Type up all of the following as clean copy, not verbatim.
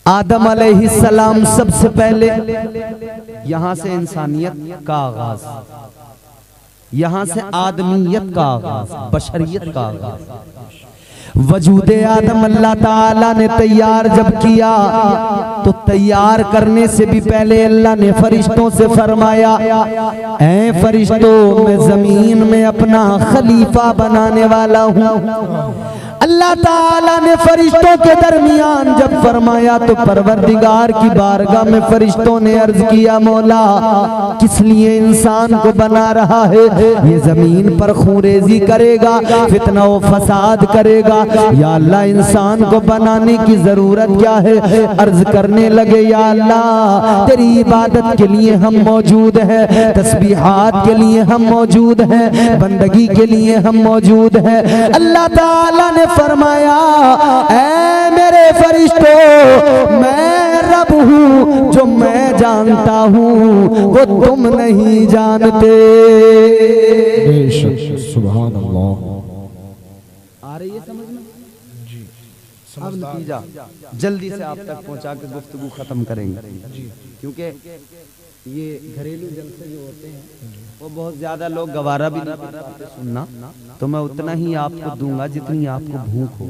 आदम अलैहिस्सलाम सबसे पहले यहां से इंसानियत का आगाज, यहां से आदमियत का आगाज, बशरियत का आगाज। वजूदे आदम अल्लाह ताला ने तैयार जब किया तो तैयार करने से भी पहले अल्लाह ने फरिश्तों से फरमाया, ऐ फरिश्तों मैं जमीन में अपना खलीफा बनाने वाला हूँ। अल्लाह ताला ने फरिश्तों के दरमियान जब फरमाया तो परवरदिगार की बारगाह में फरिश्तों ने अर्ज किया, मौला किस लिए इंसान को बना रहा है? ये जमीन पर खूरेजी करेगा, फितना व फसाद करेगा, या अल्लाह इंसान को बनाने की जरूरत क्या है? अर्ज करने लगे, या अल्लाह तेरी इबादत के लिए हम मौजूद हैं, तस्बीहात के लिए हम मौजूद हैं, बंदगी के लिए हम मौजूद हैं। अल्लाह ताला ने फरमाया, ऐ मेरे फरिश्तों मैं रब हूँ, जो मैं जानता हूँ वो तुम नहीं जानते। सुभान अल्लाह। आ रही है समझ में? जी। अब नतीजा जल्दी से आप तक पहुँचा के गुफ्तगू खत्म करेंगे, क्योंकि ये घरेलू जलसे जो होते हैं वो बहुत ज्यादा लोग गवारा भी नहीं करते सुनना, तो मैं उतना ही आपको दूंगा जितनी आपको भूख हो।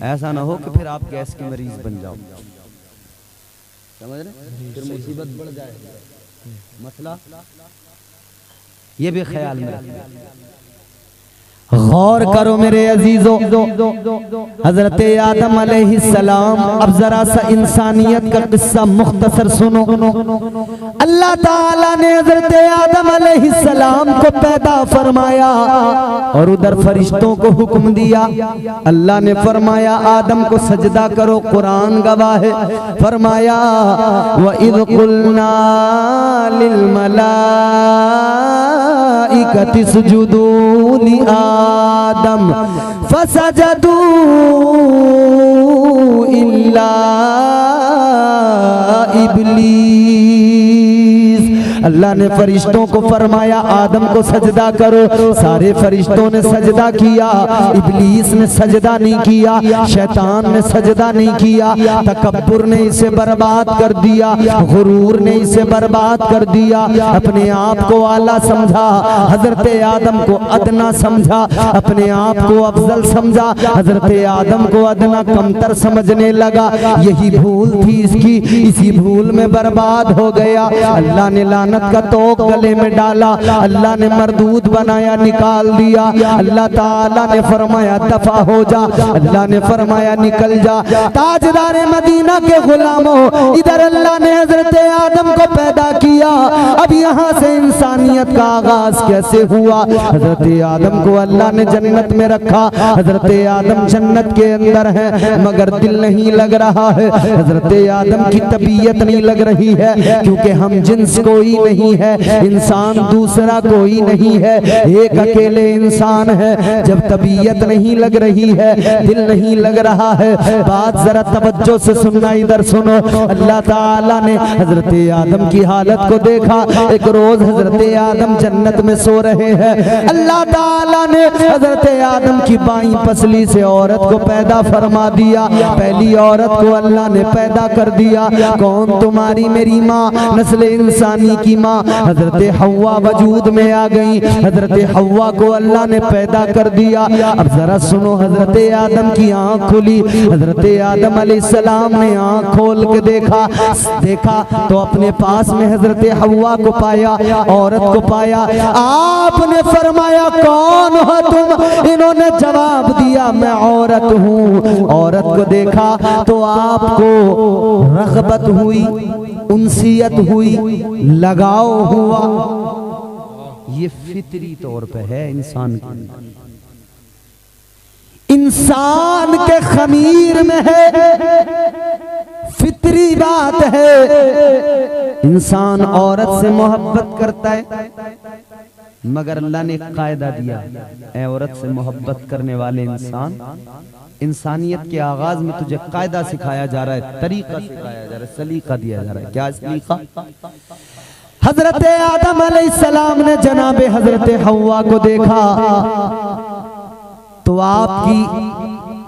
ऐसा ना हो कि फिर आप गैस के मरीज बन जाओ, समझ रहे? फिर मुसीबत बढ़ जाए। मसला ये भी ख्याल में रखना। गौर करो मेरे अजीजों, हजरत आदम अलैहिस्सलाम, अब जरा सा इंसानियत का किस्सा मुख्तसर सुनो। अल्लाह ताला ने हजरत आदम अलैहिस्सलाम को पैदा फरमाया और उधर फरिश्तों को हुक्म दिया। अल्लाह ने फरमाया आदम को सजदा करो, कुरान गवाह है। फरमाया व इज़ क़ुलना लिल मलाइकति सुजुदू लि आदम फसजदू इल्ला इब्लीस। अल्लाह ने फरिश्तों को फरमाया आदम को सजदा करो, सारे फरिश्तों ने सजदा किया, इब्लीस ने सजदा नहीं किया, शैतान ने सजदा नहीं किया। तकब्बुर ने इसे बर्बाद कर दिया, गुरूर ने इसे बर्बाद कर दिया, अपने आप को आला समझा, हजरत आदम को अदना समझा, अपने आप को अफजल समझा, हजरत आदम को अदना कमतर समझने लगा। यही भूल थी इसकी, इसी भूल में बर्बाद हो गया। अल्लाह ने लानत का तोक गले में डाला, अल्लाह ने मरदूद बनाया, निकाल दिया। अल्लाह ताला ने फरमाया दफा हो जा, अल्लाह ने फरमाया निकल जा। ताजदार मदीना के गुलामों, इधर अल्लाह ने हजरत आदम को पैदा किया। अब यहाँ से इंसानियत का आगाज कैसे हुआ? हजरत आदम को अल्लाह ने जन्नत में रखा, हजरत आदम जन्नत के अंदर है मगर दिल नहीं लग रहा है, हजरत आदम की तबीयत नहीं लग रही है, क्योंकि हम जिन्स कोई नहीं है, इंसान दूसरा कोई नहीं है, एक अकेले इंसान है। जब तबीयत नहीं लग रही है, दिल नहीं लग रहा है, बात जरा तवज्जो से सुनना, इधर सुनो। अल्लाह ताला ने हजरत आदम की हालत को देखा। एक रोज हजरत आदम जन्नत में सो रहे हैं, अल्लाह ताला ने हजरत आदम की बाईं पसली से औरत को पैदा फरमा दिया। पहली औरत को अल्लाह ने पैदा कर दिया। कौन? तुम्हारी मेरी माँ, नस्ल इंसानी की माँ हजरत हव्वा वजूद में आ गई। हजरत हव्वा को अल्लाह ने पैदा कर दिया। अब जरा सुनो, हजरत आदम की आंख खुली, हजरत आदम अलैहिस्सलाम ने आंख खोल के देखा तो अपने पास में हजरत हव्वा को पाया, औरत को पाया। आपने फरमाया कौन हो तुम? इन्होंने जवाब दिया मैं औरत हूँ। औरत को देखा तो आपको रग़बत हुई, उनसियत हुई, लगाव हुआ। ये फितरी तौर पे है इंसान की, इंसान के खमीर में है, फितरी बात है। इंसान औरत से मोहब्बत करता है, मगर अल्लाह ने एक कायदा दिया, ऐ औरत से मोहब्बत करने वाले इंसान, इंसानियत के आगाज में तुझे कायदा सिखाया जा रहा है, तरीका सिखाया जा रहा है, सलीका दिया जा रहा है। क्या सलीका? हजरत आदम अलैहिस्सलाम ने जनाबे हजरत हव्वा को देखा तो आपकी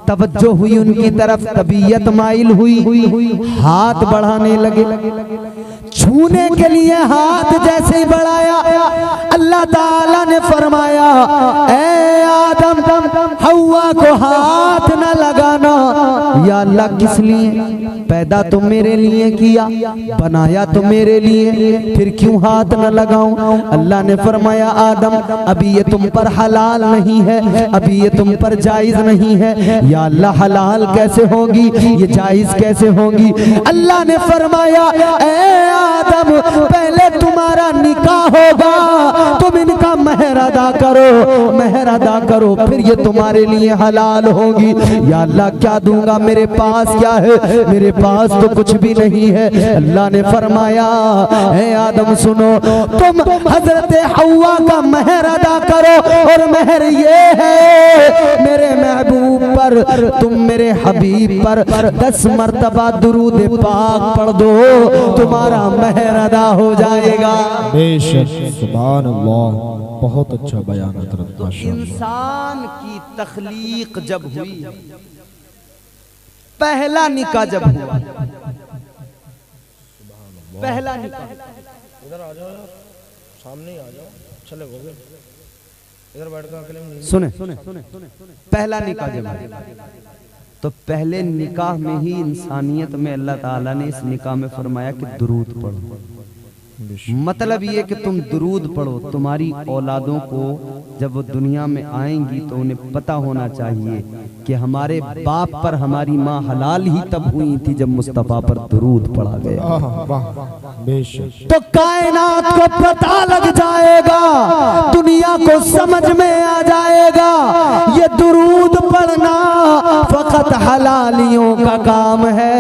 तवज्जो हुई उनकी तरफ, तबीयत माइल हुई, हाथ बढ़ाने लगे। छूने के लिए हाथ जैसे ही बढ़ाया, अल्लाह ताला ने फरमाया, ए आदम हव्वा को हाथ न लगाना। या अल्लाह, किस लिए? पैदा तो मेरे लिए किया, बनाया तो मेरे लिए, फिर क्यों हाथ न लगाऊं? अल्लाह ने फरमाया, आदम अभी ये तुम पर हलाल नहीं है, अभी ये तुम पर जायज नहीं है। या अल्लाह, हलाल कैसे होगी, ये जायज कैसे होगी? अल्लाह ने फरमाया, ए आदम पहले तुम्हारा निकाह होगा, तुम इनका महर अदा करो, महर अदा करो, फिर ये तुम्हारे लिए हलाल होगी। या अल्लाह, क्या दूंगा? मेरे पास क्या है? मेरे पास तो कुछ भी नहीं है। अल्लाह ने फरमाया, ए आदम सुनो, तुम हजरत हव्वा का महर अदा करो, और महर ये है, मेरे महबूब पर, तुम मेरे हबीब पर 10 मर्तबा दुरूद पाक पढ़ दो, तुम्हारा महर अदा हो जाएगा। बेशक, सुभान अल्लाह, बहुत अच्छा बयान हज़रत। तो इंसान की तख्लीक जब हुई, पहला निकाह जब हुआ, पहला निकाह, इधर आ जाओ, सामने आ जाओ, चले गए इधर बैठ कर अकेले। सुने पहला निकाह जब हुआ, तो पहले निकाह में ही इंसानियत में अल्लाह ताला ने इस निकाह में फरमाया कि दुरूद पढ़ो। मतलब ये कि तुम दुरूद पढ़ो, तुम्हारी औलादों को जब वो दुनिया में आएंगी तो उन्हें पता होना चाहिए कि हमारे बाप पर हमारी माँ हलाल ही तब हुई थी जब मुस्तफ़ा पर दुरूद पढ़ा गया। तो कायनात को पता लग जाएगा, दुनिया को समझ में आ जाएगा, ये दुरूद पढ़ना फकत हलालियों का काम है,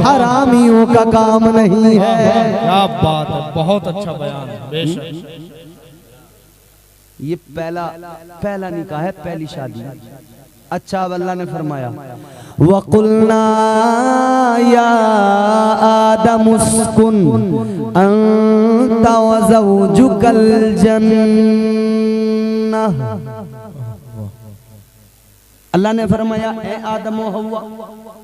हरामियों का काम नहीं है। क्या बात है, बहुत अच्छा बयान है। बेशक, ये पहला निकाह है, पहली शादी। अच्छा, अब अल्लाह ने फरमाया, वक़ुल्ना या आदम उस्कुन अंता व ज़ौजुकल जन्नह। अल्लाह ने फरमाया, ए आदम व हव्वा,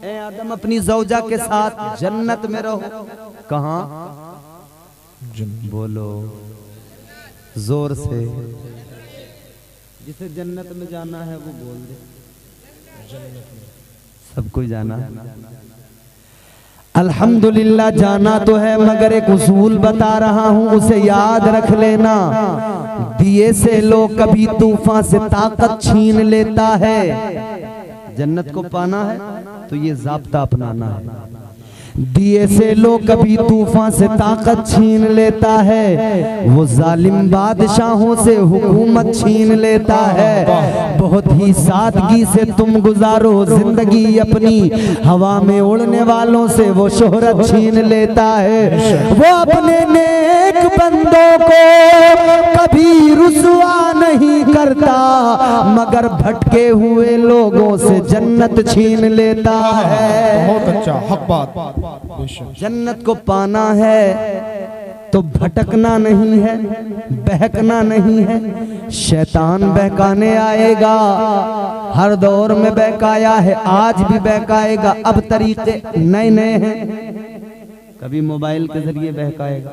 ए आदम अपनी ज़ौजा के साथ जन्नत में रहो। कहाँ? बोलो जोर से, जिसे जन्नत में जाना है वो बोल दे। सबको जाना है, अल्हम्दुलिल्लाह जाना तो है, मगर एक उसूल बता रहा हूं, उसे याद रख लेना। दिए से लोग कभी तूफान से ताकत छीन लेता है। जन्नत को पाना है तो ये ज़ाब्ता अपनाना है। दिए से लोग कभी तूफान से ताकत छीन लेता है, वो जालिम बादशाहों से हुकूमत छीन लेता है। बहुत ही सादगी से तुम गुजारो जिंदगी अपनी, हवा में उड़ने वालों से वो शोहरत छीन लेता है। वो अपने नेक बंदों को कभी रुसवा नहीं करता, मगर भटके हुए लोगों से जन्नत छीन लेता है। बहुत अच्छा, हक बात। जन्नत को पाना है तो भटकना नहीं है, बहकना नहीं है। शैतान बहकाने आएगा, हर दौर में बहकाया है, आज भी बहकाएगा। अब तरीके नए नए हैं, कभी मोबाइल के जरिए बहकाएगा,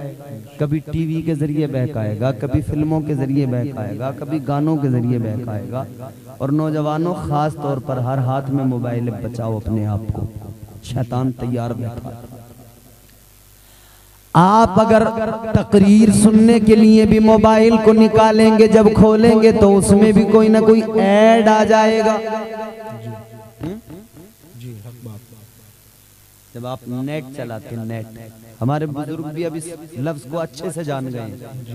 कभी टीवी के जरिए बहकाएगा, कभी फिल्मों के जरिए बहकाएगा, कभी गानों के जरिए बहकाएगा। और नौजवानों, खास तौर पर हर हाथ में मोबाइल है, बचाओ अपने आप को, शैतान तैयार बैठा। आप अगर तकरीर सुनने के लिए भी मोबाइल को निकालेंगे, जब खोलेंगे तो उसमें भी कोई ना कोई ऐड आ जाएगा। जब आप नेट चलाते हैं, नेट, हमारे बुजुर्ग भी अब इस लफ्ज को अच्छे से जान गए।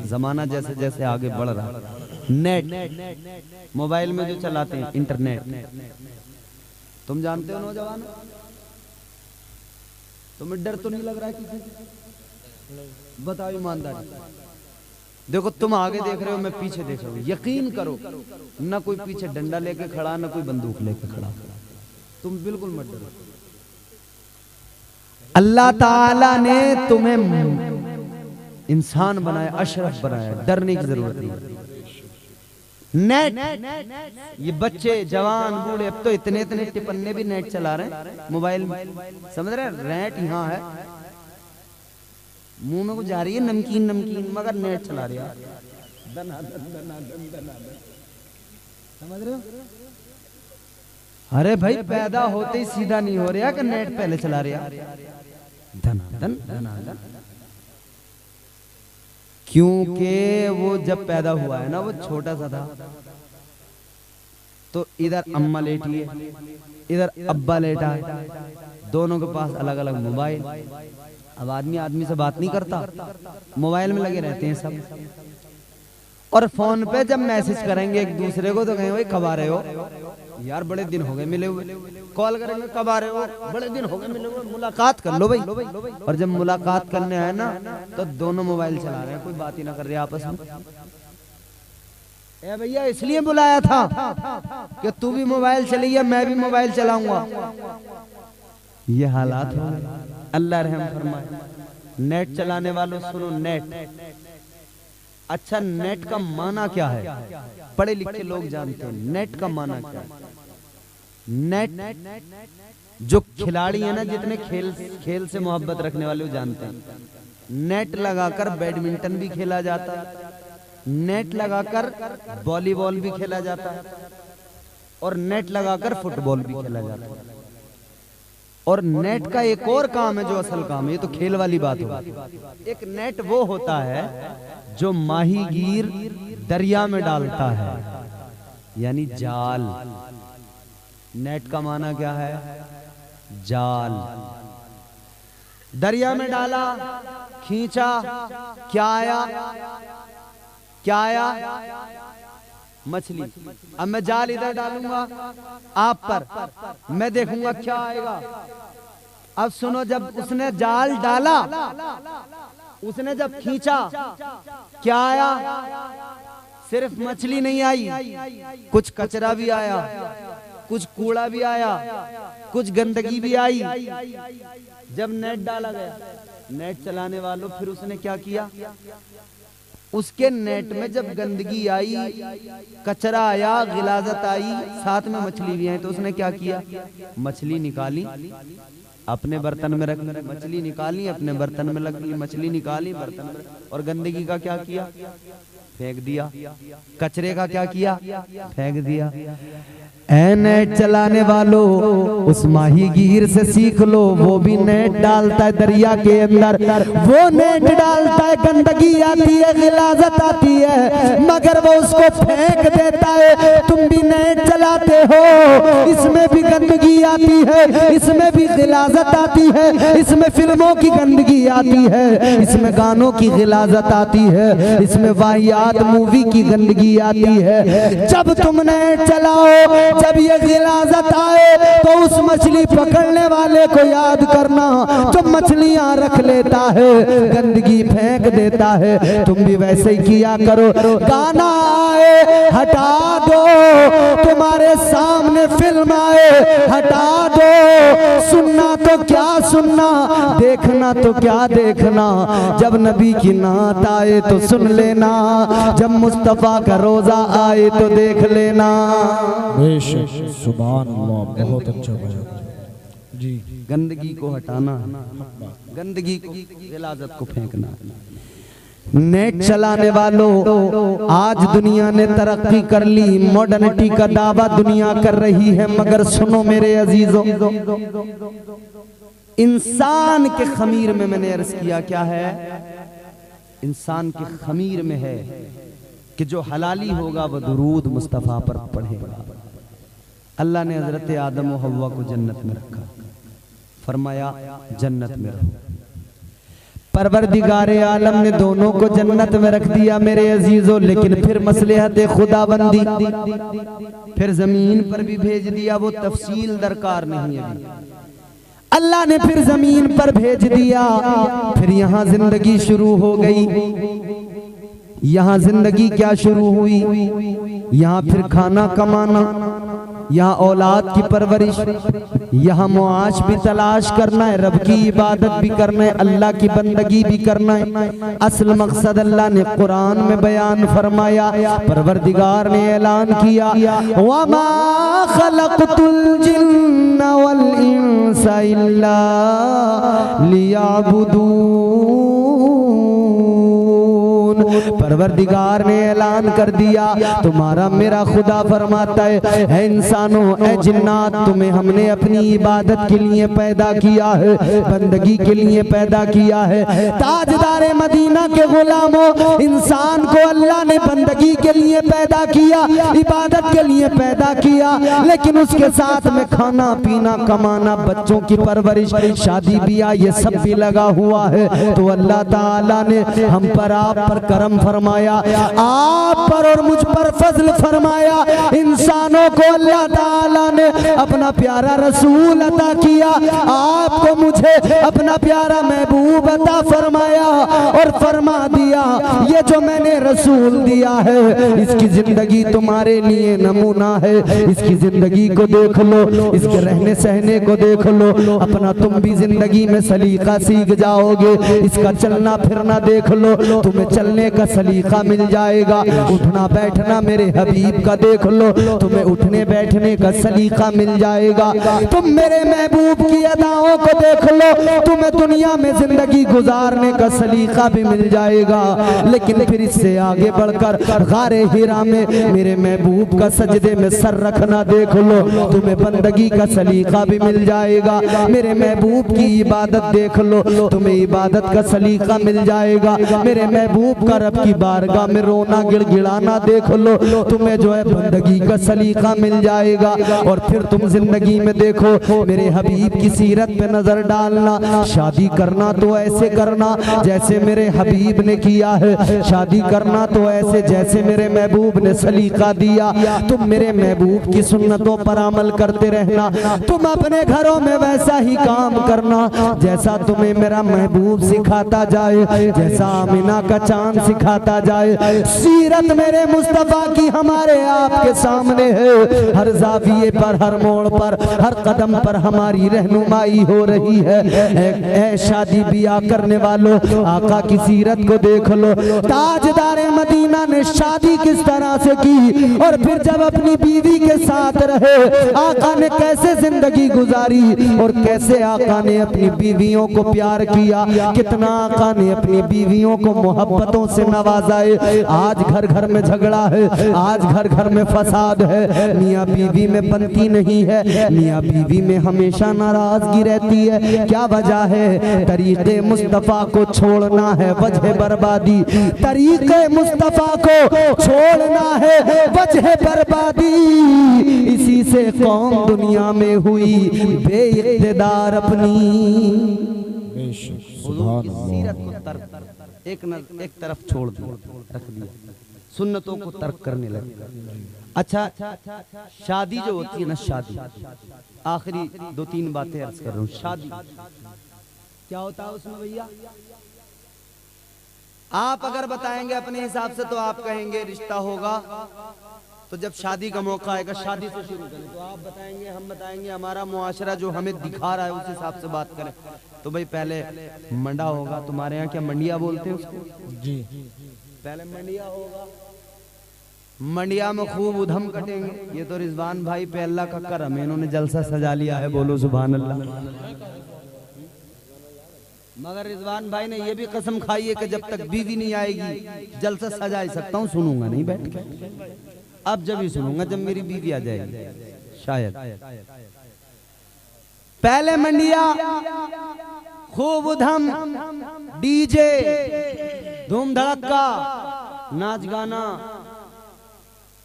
जमाना जैसे जैसे आगे बढ़ रहा है, नेट, मोबाइल में जो चलाते हैं, इंटरनेट, तुम जानते हो नौजवान, तुम्हें डर तो नहीं लग रहा है किसी से? बताओ ईमानदारी। देखो, तुम आगे देख रहे हो, मैं पीछे देख रहा हूं, यकीन करो ना कोई पीछे डंडा लेके खड़ा, ना कोई बंदूक लेके खड़ा, तुम बिल्कुल मत डरो। अल्लाह ताला ने तुम्हें इंसान बनाया, अशरफ बनाया, डरने की जरूरत नहीं। नेट, ये बच्चे जवान बूढ़े अब तो इतने इतने टिपन्ने भी नेट चला रहे हैं मोबाइल में, समझ रहे हैं? नेट यहाँ है, मुंह में कुछ जा रही है नमकीन नमकीन, मगर नेट चला रही है। समझ रहे हो? अरे भाई पैदा होते ही सीधा नहीं हो रहा कि नेट पहले चला रहा, धनाधन धनाधन। क्योंकि वो जब पैदा हुआ है ना, वो छोटा सा था, तो इधर अम्मा लेटी है, इधर अब्बा लेटा है, दोनों के पास अलग अलग मोबाइल। अब आदमी आदमी से बात नहीं करता, मोबाइल में लगे रहते हैं सब। और फोन पे जब मैसेज करेंगे एक दूसरे को तो कहेंगे भाई कब आ रहे हो यार, बड़े दिन हो गए मिले हुए। कॉल करेंगे कब आ रहे हो, बड़े दिन हो गए मिले हुए, मुलाकात कर लो भाई। और जब मुलाकात करने आए ना तो दोनों मोबाइल चला रहे हैं, कोई बात ही ना कर रहे आपस में। ए भैया इसलिए बुलाया था कि तू भी मोबाइल चलाइए, मैं भी मोबाइल चलाऊंगा। ये हालात हो गए, अल्लाह रहम फरमाए। नेट चलाने वालों सुनो, नेट अच्छा, नेट का माना क्या है? पढ़े लिखे लोग जानते हैं नेट का माना क्या है। नेट जो खिलाड़ी है ना, जितने खेल से मोहब्बत रखने वाले वो जानते हैं। नेट लगाकर बैडमिंटन भी खेला जाता है, नेट लगाकर वॉलीबॉल भी खेला जाता है, और नेट लगाकर फुटबॉल भी खेला जाता है। और नेट का एक और काम है जो असल काम है, ये तो खेल वाली बात होगी। एक नेट वो होता है जो माहीगीर दरिया में डालता है, यानी जाल। नेट का माना क्या है? जाल। दरिया में डाला, खींचा, क्या आया? क्या आया? मछली। अब मैं जाल इधर डालूंगा आप पर, मैं देखूंगा क्या आएगा। अब सुनो, जब उसने जाल डाला, उसने जब खींचा, क्या आया? सिर्फ मछली नहीं आई, कुछ कचरा भी आया, कुछ कूड़ा भी आया, कुछ गंदगी भी आई। जब नेट डाला गया, नेट चलाने वालों फिर उसने क्या किया? उसके नेट में जब गंदगी आई, कचरा आया, गिलाजत आई, साथ में मछली भी आई, तो उसने क्या किया? मछली निकाली, अपने बर्तन में रख, मछली निकाली, अपने बर्तन में लग, मछली निकाली बर्तन में, और गंदगी का क्या किया? फेंक दिया। कचरे का क्या किया? फेंक दिया। ऐ नेट चलाने वालों, उस माहीगीर से सीख लो, वो भी नेट डालता है दरिया के अंदर, वो नेट डालता है, गंदगी आती है, गिलाजत आती है, मगर वो उसको फेंक देता है। तुम भी नेट चलाते हो, इसमें भी गंदगी आती है, इसमें भी गिलाजत आती है, इसमें फिल्मों की गंदगी आती है, इसमें गानों की गिलाजत आती है, इसमें वाहियात मूवी की गंदगी आती है। जब तुम नेट चलाओ, जब ये गिलाजत आए, तो उस मछली पकड़ने वाले को याद करना जो मछलियां रख लेता है, गंदगी फेंक देता है। तुम भी वैसे ही किया करो। गाना आए हटा दो, तुम्हारे सामने फिल्म आए हटा दो, सुनना तो क्या सुनना, देखना तो क्या देखना। जब नबी की नात आए तो सुन लेना, जब मुस्तफा का रोजा आए तो देख लेना। सुभान अल्लाह, बहुत अच्छा बयान जी। गंदगी को हटाना, गंदगी को, गिलाजत को फेंकना। नेट चलाने वालों, आज दुनिया ने तरक्की कर ली, मॉडर्निटी का दावा दुनिया कर रही है, मगर सुनो मेरे अजीजों, इंसान के खमीर में, मैंने अर्ज किया क्या है? इंसान के खमीर में है कि जो हलाली होगा वो दुरूद मुस्तफा पर पढ़ेगा। अल्लाह ने हजरत आदम और हव्वा को जन्नत में रखा, फरमाया जन्नत में रहो। परवरदिगारे आलम ने दोनों को जन्नत में रख दिया मेरे अजीजों, लेकिन फिर मसलहत खुदाबंदी, फिर जमीन पर भी भेज दिया। वो तफसील दरकार नहीं है। अल्लाह ने फिर जमीन पर भेज दिया, फिर यहाँ जिंदगी शुरू हो गई। यहाँ जिंदगी क्या शुरू हुई? यहाँ फिर खाना कमाना, यहाँ औलाद की परवरिश, यहाँ मुआश भी तलाश करना है, रब की इबादत भी करना है, अल्लाह की बंदगी भी करना है। असल मकसद अल्लाह ने कुरान में बयान फरमाया, परवरदिगार ने ऐलान किया, वमा खलक़तुल जिन्ना वल इंसा इल्ला लियअबुदून। परवरदिगार ने ऐलान कर दिया, तुम्हारा मेरा खुदा फरमाता है इंसानों, ए जिन्नात, तुम्हें हमने अपनी इबादत के लिए पैदा किया है, बंदगी के लिए पैदा किया है। ताजदारे मदीना के गुलामों, इंसान को अल्लाह ने बंदगी के लिए पैदा किया, इबादत के लिए पैदा किया, लेकिन उसके साथ में खाना पीना, कमाना, बच्चों की परवरिश, शादी ब्याह, ये सब भी लगा हुआ है। तो अल्लाह ताला ने हम पर, आप पर करम फरमाया, आप पर और मुझ पर फजल फरमाया। इंसानों को अल्लाह ताला ने अपना प्यारा रसूल अता किया, आपको मुझे अपना प्यारा महबूब अता फरमाया और फरमा दिया, ये जो मैंने रसूल दिया है, इसकी जिंदगी तुम्हारे लिए नमूना है। इसकी जिंदगी को देख लो, इसके रहने सहने को देख लो, अपना तुम भी जिंदगी में सलीका सीख जाओगे। इसका चलना फिरना देख लो, तुम्हें चलने का सलीका मिल जाएगा। उठना बैठना मेरे हबीब का देख लो, तुम्हें उठने बैठने का सलीका मिल जाएगा। तुम मेरे महबूब की अदाओं को देख लो, तुम्हें दुनिया में जिंदगी गुजारने का सलीका भी मिल जाएगा। लेकिन फिर इससे आगे बढ़कर गारे हिरा में मेरे महबूब का सजदे में सर रखना देख लो, तुम्हें बंदगी का सलीका भी मिल जाएगा। मेरे महबूब की इबादत देख लो, तुम्हें इबादत का सलीका मिल जाएगा। मेरे महबूब का रब की बारगाह में रोना गिड़गिड़ाना देख लो, तुम्हें जो है बंदगी का सलीका मिल जाएगा। और फिर तुम जिंदगी में देखो, मेरे हबीब की सीरत पे नजर डालना। शादी करना तो ऐसे करना जैसे मेरे हबीब ने किया है, शादी करना तो ऐसे जैसे मेरे महबूब ने सलीका दिया। तुम मेरे महबूब की सुन्नतों पर अमल करते रहना, तुम अपने घरों में वैसा ही काम करना जैसा तुम्हें मेरा महबूब सिखाता जाए, जैसा आमिना का चांद सिखाता जाए। सीरत मेरे मुस्तफा की हमारे आपके सामने है, हर जाविये पर, हर मोड़ पर, हर कदम पर हमारी रहनुमाई हो रही है। ऐ शादी ब्याह करने वालों, आका की सीरत को देख लो। ताजदारे मदीना ने शादी किस तरह से की और फिर जब अपनी बीवी के साथ रहे, आका ने कैसे जिंदगी गुजारी और कैसे आका ने अपनी बीवियों को प्यार किया, कितना आका ने अपनी बीवियों को मोहब्बतों से नवाजा है। आज घर घर में झगड़ा है, आज घर घर में फसाद है, मियाँ बीवी में बनती नहीं है, मियाँ बीवी में हमेशा नाराजगी रहती है। क्या वजह है? तरीके मुस्तफा को छोड़ना है वजह बर्बादी, तरीके मुस्तफा को छोड़ना है वजह बर्बादी। इसी से कौम दुनिया में हुई बेइक़्तिदार अपनी। सीरत को तर्क एक तरफ छोड़ दिया, रख दिया, सुन्नतों को तर्क करने लगे। अच्छा, शादी जो होती है ना, शादी, आखिरी 2-3 बातें अर्ज कर रहा हूँ। शादी क्या होता है उसमें भैया? आप अगर बताएंगे अपने हिसाब से तो आप कहेंगे रिश्ता होगा, तो जब शादी का मौका आएगा शादी से शुरू करें, तो आप बताएंगे, हम बताएंगे, हमारा मुआशरा जो हमें दिखा रहा है उस हिसाब से बात करें। तो भाई पहले मंडा होगा, तुम्हारे यहाँ क्या मंडिया बोलते हैं उसको? जी, पहले मंडिया होगा, मंडिया में खूब उधम कटेंगे। ये तो रिजवान भाई पे अल्लाह का करम है, इन्होंने जलसा सजा लिया है, बोलो सुभान अल्लाह। मगर रिजवान भाई ने ये भी कसम खाई है कि जब तक बीवी नहीं आएगी जलसा सजा ही सकता हूँ, सुनूंगा नहीं बैठ के। अब जब ही सुनूंगा जब मेरी बीवी आ जाएगी शायद। पहले मंडिया, खूब उधम, डीजे, धूम धड़का, नाच गाना,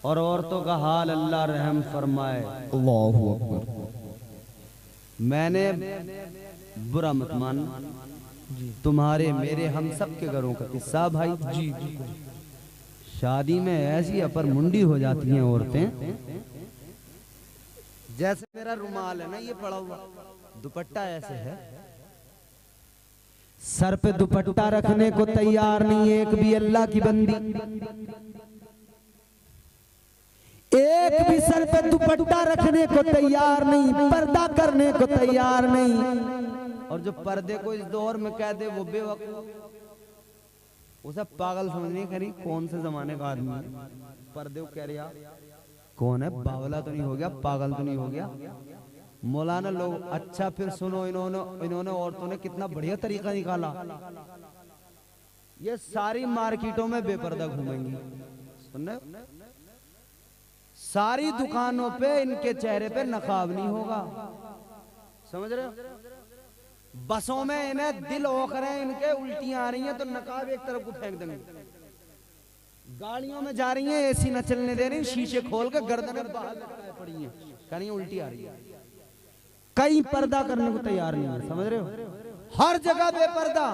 और औरतों का हाल अल्लाह रहम फरमाए। अल्लाहू अकबर। मैंने बुरा मत मानना, तुम्हारे मेरे हम सब के घरों का किस्सा भाई। जी, शादी में ऐसी अपर मुंडी हो जाती हैं औरतें, जैसे मेरा रुमाल है ना ये पड़ा हुआ, दुपट्टा ऐसे है, सर पे दुपट्टा रखने को तैयार नहीं है एक भी अल्लाह की बंदी। एक भी सर पे दुपट्टा रखने को तैयार नहीं, पर्दा करने को तैयार नहीं। और जो पर्दे को इस दौर में कह दे वो बेवकूफ, उसे पागल समझने करी कौन से जमाने का आदमी है। पर्दे को कह रहा कौन है, बावला तो नहीं हो गया, पागल तो नहीं हो गया। मौलाना लोग, अच्छा फिर सुनो, इन्होंने औरतों ने कितना बढ़िया तरीका निकाला। ये सारी मार्केटों में बेपर्दा घूमेंगी, सुनने सारी दुकानों पे इनके चेहरे पे नकाब नहीं होगा, समझ रहे हो। बसों में इन्हें दिल ओख रहे हैं, इनके उल्टियां आ रही हैं तो नकाब एक तरफ को फेंक देंगे। गाड़ियों में जा रही हैं, एसी न चलने दे रही, शीशे खोल के गर्दनें बाहर लटकाए पड़ी हैं, कह रही हैं उल्टी आ रही है। कहीं पर्दा करने को तैयार नहीं है, समझ रहे हो। हर जगह बेपर्दा,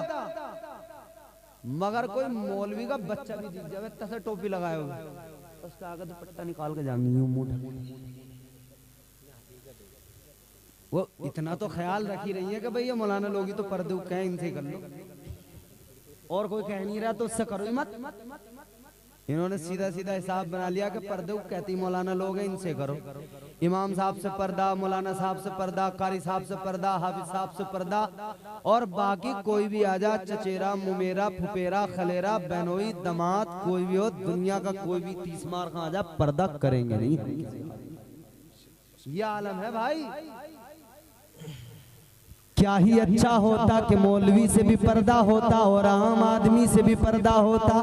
मगर कोई मौलवी का बच्चा भी दिख जाए तसे टोपी लगाए हुए, उसका आगे दुपट्टा निकाल के जाएंगे मुंह। वो इतना तो ख्याल रखी रही है कि भैया मौलाना लोग ही तो पर्दे कहें, इनसे कर लो, और कोई कह नहीं रहा तो उससे करो ही मत। इन्होंने सीधा सीधा हिसाब बना लिया कि पर्दे कहती मौलाना लोग हैं, इनसे करो। इमाम साहब से पर्दा, मौलाना साहब से पर्दा, कारी साहब से पर्दा, हाफिज साहब से पर्दा, और बाकी कोई भी आ जा, चचेरा, मुमेरा, फुपेरा, खलेरा, बहनोई, दमाद, कोई भी हो, दुनिया का कोई भी 30 मार खा जा, पर्दा करेंगे नहीं। ये आलम है भाई। क्या ही अच्छा होता कि मौलवी से भी पर्दा होता और आम आदमी से भी पर्दा होता।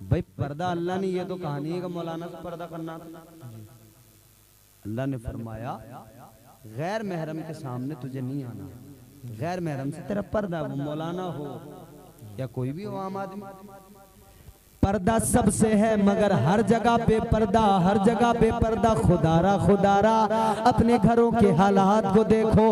भाई पर्दा अल्लाह ने, ये तो कहानी है कि मौलाना से पर्दा करना था। अल्लाह ने फरमाया गैर महरम के सामने तुझे नहीं आना, गैर महरम से तेरा पर्दा, वो मौलाना हो या कोई भी हो आम आदमी। पर्दा सबसे है मगर हर जगह बेपर्दा, हर जगह बेपर्दा। खुदारा खुदारा अपने घरों के हालात को देखो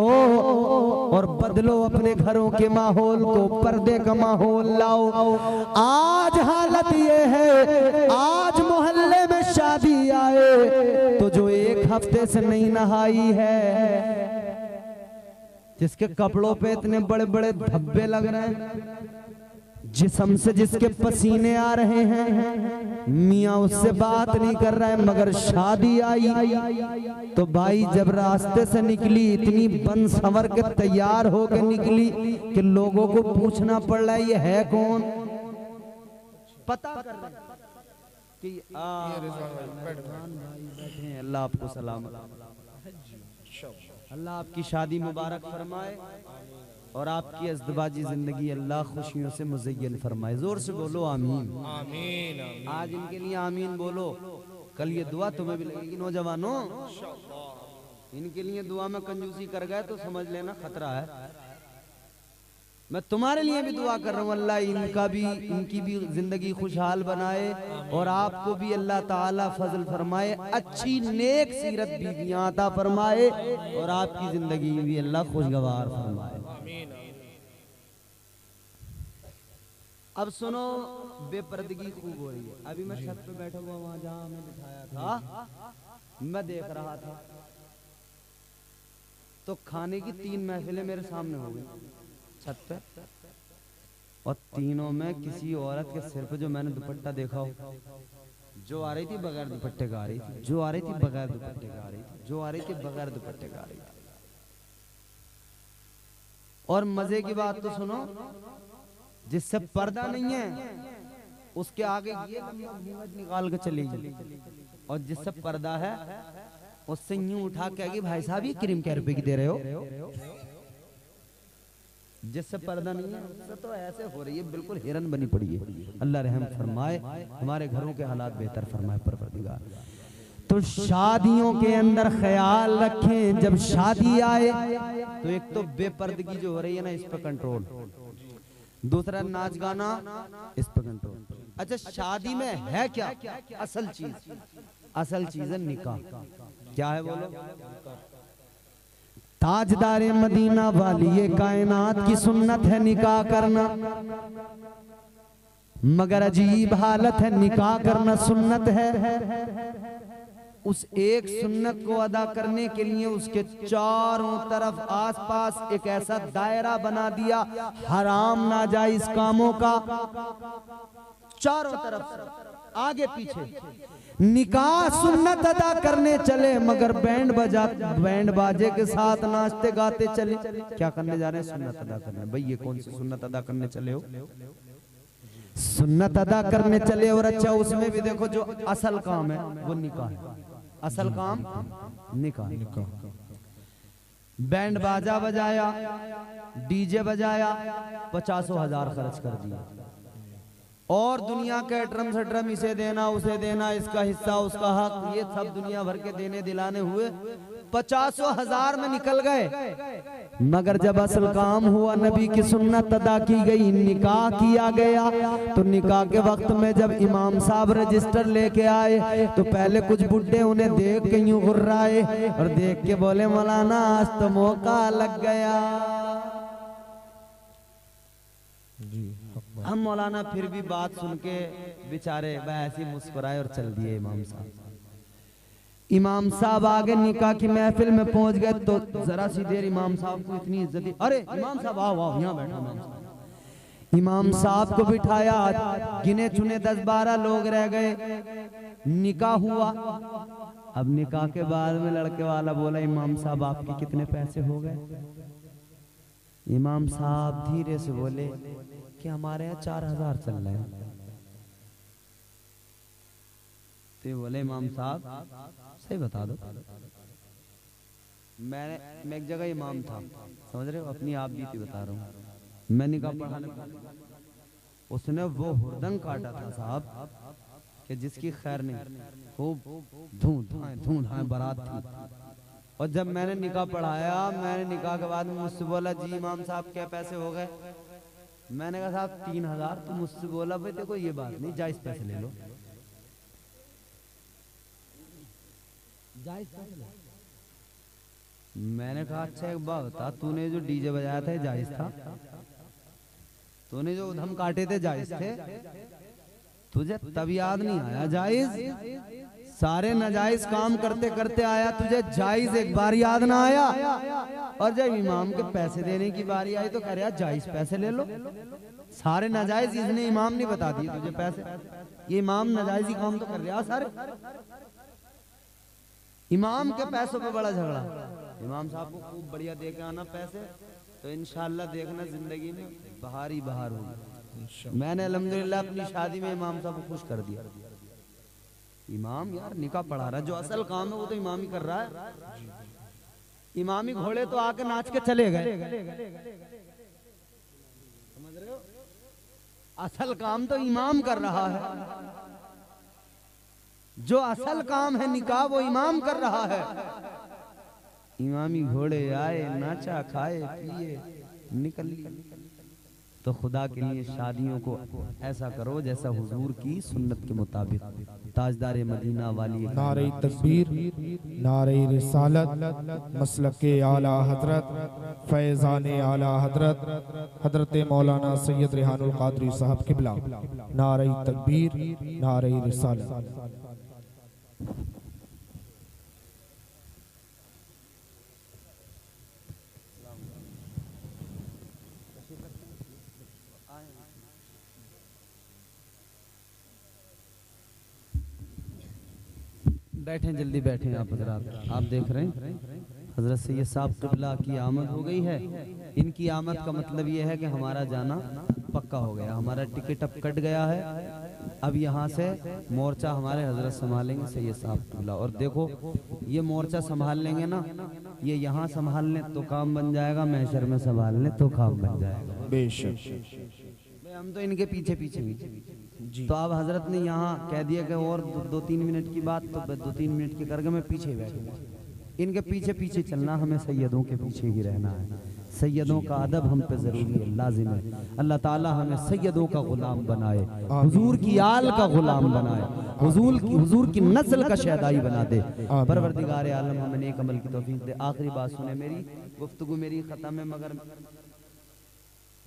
और बदलो अपने घरों के माहौल को, पर्दे का माहौल लाओ। आज हालत ये है, आज मोहल्ले में शादी आए तो जो 1 हफ्ते से नहीं नहाई है, जिसके कपड़ों पे इतने बड़े बड़े धब्बे लग रहे हैं, जिस्म से जिसके पसीने आ रहे हैं, मियाँ उससे बात नहीं कर रहा है, मगर शादी आई तो भाई जब रास्ते से निकली इतनी बन संवर के तैयार होके निकली कि लोगों को पूछना पड़ रहा है ये है कौन, पता कर रहे कि बैठे हैं। अल्लाह आपको सलामत, अल्लाह आपकी शादी मुबारक फरमाए और आपकी अज़दवाजी जिंदगी अल्लाह खुशियों से मुज़य्यन फरमाए। जोर से बोलो आमीन। आमीन। आज इनके लिए आमीन बोलो, कल ये दुआ तुम्हें भी लगेगी। नौजवानों, इनके लिए दुआ में कंजूसी कर गए तो समझ लेना खतरा है। मैं तुम्हारे लिए भी दुआ कर रहा हूँ, अल्लाह इनका भी, इनकी भी जिंदगी खुशहाल बनाए और आपको भी अल्लाह ताला फजल फरमाए, अच्छी नेक सीरत बीवियां अता फरमाए और आपकी जिंदगी भी अल्लाह खुशगवार फरमाए। अब सुनो, बेपर्दगी खूब हो रही है। अभी मैं छत पे बैठा हुआ वहां जहां हमें बिठाया था, मैं देख रहा था तो खाने की 3 महफिलें मेरे सामने हो गई छत पे, और तीनों में किसी औरत के सिर पे जो मैंने दुपट्टा देखा हो, जो आ रही थी बगैर दुपट्टे का आ रही थी, जो आ रही थी बगैर दुपट्टे का आ रही थी, जो आ रही थी बगैर दुपट्टे का आ रही थी। और मजे की बात तो सुनो, जिससे पर्दा नहीं है उसके आगे ये निकाल के चलेगी, और जिससे पर्दा है उससे यूं उठा के आगे, भाई साहब ये क्रीम क्या रुपए की दे रहे हो। जिससे पर्दा नहीं है उससे तो ऐसे हो रही है, बिल्कुल हिरन बनी पड़ी है। अल्लाह रहम फरमाए, हमारे घरों के हालात बेहतर फरमाए परवरदिगार। तो शादियों के अंदर ख्याल रखें, जब शादी आए तो एक तो बेपर्दगी जो हो रही है ना, इस पर कंट्रोल, दूसरा नाच गाना, इस पर कंट्रोल। अच्छा, शादी में है क्या असल चीज? असल चीज है निकाह। क्या है बोलो? ताजदारे मदीना वाली ये कायनात की सुन्नत है निकाह करना, मगर अजीब हालत है, निकाह करना सुन्नत है। उस एक सुन्नत को अदा करने के लिए उसके चारों तरफ आसपास एक ऐसा दायरा बना दिया हराम नाजायज कामों का, चारों तरफ आगे पीछे। निकाह सुन्नत अदा करने चले मगर बैंड बाजे के साथ नाचते गाते चले। क्या करने जा रहे हैं? सुन्नत अदा करने। भाई ये कौन सी सुन्नत अदा करने चले हो? सुन्नत अदा करने चले। और अच्छा उसमें भी देखो जो असल काम है वो निकाह है। असल काम निकाह। बैंड बाजा बजाया, डीजे बजाया, 50,000 खर्च कर दिया और दुनिया के ड्रम से ड्रम, इसे देना उसे देना, इसका हिस्सा उसका हक, ये सब दुनिया भर के देने दिलाने हुए 50,000 में निकल गए। मगर जब असल काम हुआ, नबी की सुन्नत अदा की गई, निकाह किया गया, तो निकाह के वक्त में जब इमाम साहब रजिस्टर लेके आए तो पहले कुछ बुड्ढे उन्हें देख के यूं घुर्राए और देख के बोले मौलाना आज तो मौका लग गया। हम मौलाना फिर भी बात सुन के बेचारे ऐसे मुस्कुराए और चल दिए। इमाम साहब आगे निकाह की महफिल में पहुंच गए तो जरा सी देर इमाम साहब को इतनी इज्जत दी। अरे इमाम साहब आओ आओ, यहाँ बैठो। इमाम साहब, इमाम साहब को बिठाया। गिने चुने 10-12 लोग रह गए। निकाह हुआ। अब निकाह के बाद में लड़के वाला बोला इमाम साहब आपके कितने पैसे हो गए? इमाम साहब धीरे से बोले कि हमारे यहाँ 4,000 चल रहे हैं। तो बोले इमाम साहब सही बता दो। मैं एक जगह इमाम था, समझ रहे हो, अपनी आप बीती बता रहा हूँ। मैं निकाह पढ़ाने, उसने वो हुरदंग काटा था साहब कि जिसकी खैर नहीं। खूब धूम बारात थी। और जब मैंने निकाह पढ़ाया, मैंने निकाह के बाद मुझसे बोला जी इमाम साहब क्या पैसे हो गए? मैंने कहा साहब 3,000। तो मुझसे बोला भाई देखो ये बात नहीं, जायज पैसे ले लो। जायज पैसे ले। मैंने कहा अच्छा एक बात बता, तूने जो डीजे बजाया था जायज था? तूने जो उधम काटे थे जायज थे? तुझे तब याद नहीं आया जायज? सारे नाजायज काम करते करते आया, तुझे जायज एक बार याद ना आया? और जब इमाम के पैसे देने की बारी आई तो कह रहा जायज पैसे ले लो। सारे नाजायज इसने इमाम ने बता दिए तुझे पैसे। ये इमाम नाजायजी काम तो कर रहा सारे। इमाम के पैसों पे बड़ा झगड़ा। इमाम साहब को खूब बढ़िया दे के आना पैसे, तो इंशाल्लाह देखना जिंदगी में बहार ही बहार होगी। मैंने अल्हम्दुलिल्लाह अपनी शादी में इमाम साहब को खुश कर दिया। इमाम यार निकाह पढ़ा रहा है, जो असल काम है वो तो इमाम ही कर रहा है। इमामी घोड़े तो आके नाच के चले गए, समझ रहे हो? असल काम तो इमाम कर रहा है। जो असल काम है निकाह वो इमाम कर रहा है। इमामी घोड़े आए, नाचा, खाए, पिए, निकल लिए। तो खुदा के लिए शादियों को ऐसा करो जैसा हुजूर की सुन्नत के मुताबिक। ताजदार मदीना वाली नारे तकबीर, नारे रिसालत, मसलक के आला हजरत, फैजान आला हजरत, हजरत मौलाना सैयद रेहानुल कादरी साहब किबला। नारे तकबीर, नारे रिसालत। बैठें, जल्दी बैठें आप हजरात। आप देख रहे हैं हजरत सैयद साहब क़िबला की आमद हो गई है। इनकी आमद का मतलब ये है कि हमारा जाना पक्का हो गया, हमारा टिकट अब कट गया है। अब यहाँ से मोर्चा हमारे हजरत संभालेंगे सैयद साहब क़िबला। और देखो ये मोर्चा संभाल लेंगे ना, ये यहाँ संभाल लें तो काम बन जाएगा, महशर में संभाल लें तो काम बन जाएगा। बेशक हम तो इनके पीछे पीछे जी। तो अब हजरत ने यहाँ कह दिया कि और 2-3 मिनट की बात, तो 2-3 मिनट की करके मैं पीछे बैठूंगा। इनके पीछे पीछे चलना, हमें सैयदों के पीछे ही रहना है। सैयदों का अदब हम पे जरूरी है, लाजिम है। अल्लाह ताला हमें सैयदों का गुलाम बनाए, हुजूर की आल का गुलाम बनाए, हुजूर की नस्ल का शहदाई बना दे। परवरदिगार आलम हमें नेक अमल की तौफीक दे। आखिरी बात सुने मेरी, गुफ्तगू मेरी खत्म है मगर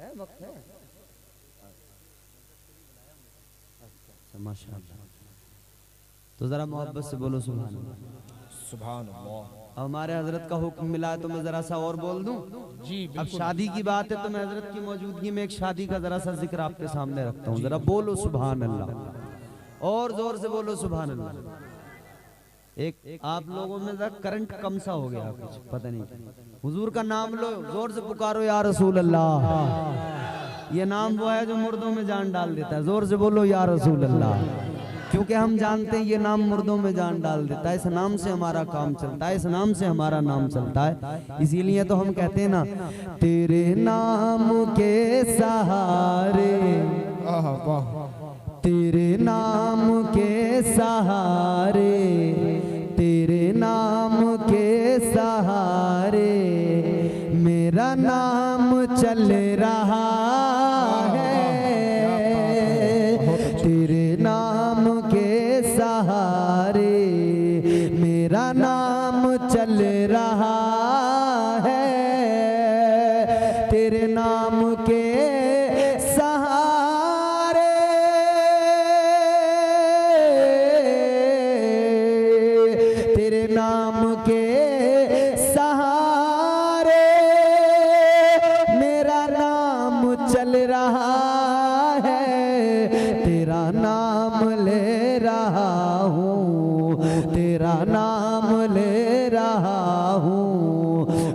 है वक्त है। माशाअल्लाह, तो जरा मोहब्बत से बोलो सुभान अल्लाह। सुभान अल्लाह। हमारे हजरत का हुक्म मिला है तो मैं जरा सा और बोल दूं जी। अब शादी की बात है तो मैं हजरत की मौजूदगी में एक शादी का जरा सा जिक्र आपके सामने रखता हूँ। जरा बोलो सुभान अल्लाह। और जोर से बोलो सुभान अल्लाह। एक आप लोगों में करंट कम सा हो गया, कुछ पता नहीं। हुजूर का नाम लो, जोर से पुकारो या रसूल अल्लाह। ये नाम वो है जो मुर्दों में जान डाल देता है। जोर से बोलो या रसूल अल्लाह, क्योंकि हम जानते हैं ये नाम मुर्दों में जान डाल देता है। इस नाम से हमारा काम चलता है, इस नाम से हमारा नाम चलता है। इसीलिए तो हम कहते हैं ना, तेरे नाम के सहारे, तेरे नाम के सहारे, तेरे नाम के सहारे मेरा नाम चल रहा है। तेरे नाम के सहारे मेरा नाम चल रहा है। तेरे नाम के सहारे, तेरे नाम के सहारे मेरा नाम चल रहा है। तेरा नाम ले रहा हूँ, तेरा नाम ले रहा हूँ,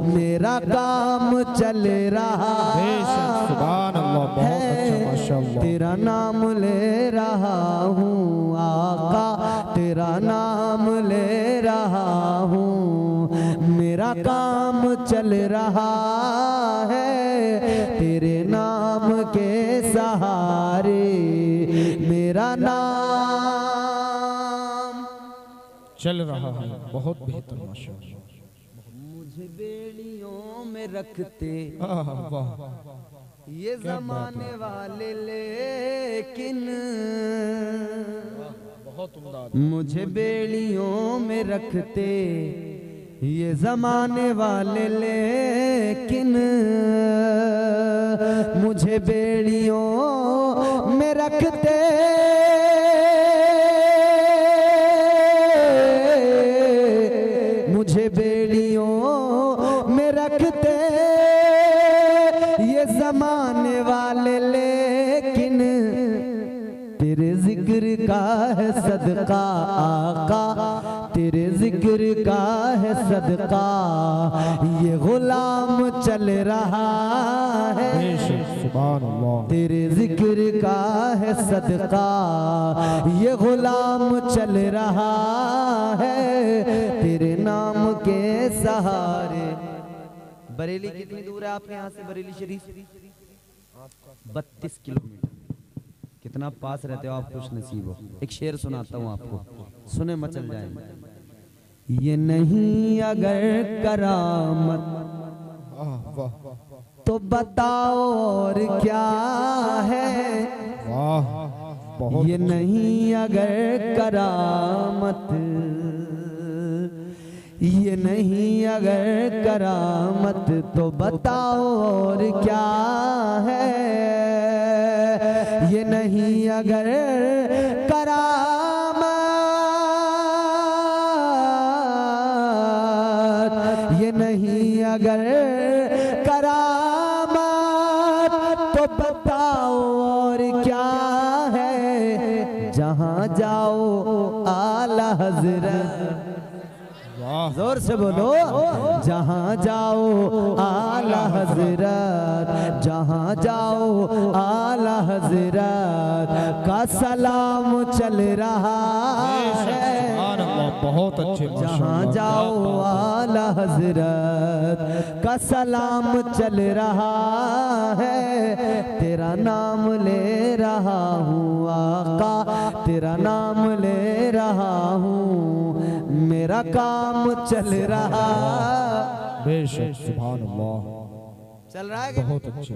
मेरा काम चल रहा सुभान अल्लाह, बहुत अच्छा माशाअल्लाह। तेरा नाम ले रहा हूँ आका, तेरा नाम ले रहा हूँ, मेरा काम चल रहा है। तेरे नाम के सहारे मेरा नाम चल रहा है। बहुत बेहतर माशाअल्लाह। मुझे बेड़ियों में रखते वाह, ये जमाने वाले, लेकिन बहुत उम्दा। मुझे बेड़ियों में रखते ये जमाने वाले, लेकिन मुझे बेड़ियों में रखते, मुझे बेड़ियों में रखते ये जमाने वाले, लेकिन तेरे जिक्र का है सदका आका, तेरे जिक्र का है सदका ये गुलाम चल रहा है। सुभान अल्लाह। तेरे जिक्र का है सदका ये गुलाम चल रहा है। तेरे नाम के सहारे। बरेली कितनी दूर है आपके यहाँ से? बरेली शरीफ 32 किलोमीटर। कितना पास रहते हो आप, खुश नसीब हो। एक शेर सुनाता हूँ आपको, सुने मचल जाएंगे। ये नहीं अगर करामत तो बताओ और क्या है। वाह, बहुत ये नहीं अगर करामत, ये नहीं अगर करामत तो बताओ और क्या है। ये नहीं अगर करामत, ये नहीं अगर करामत तो बताओ और क्या है। जहाँ जाओ आला हजरत, जोर से बोलो, जहाँ जाओ आला हजरत, जहाँ जाओ आला हजरत का सलाम चल रहा है। बहुत अच्छे। जहाँ जाओ आला हजरत का सलाम चल रहा है। तेरा नाम ले रहा हूँ आका, तेरा नाम ले रहा हूँ, मेरा काम चल रहा। बेशक सुभान अल्लाह, चल रहा है। बहुत अच्छे।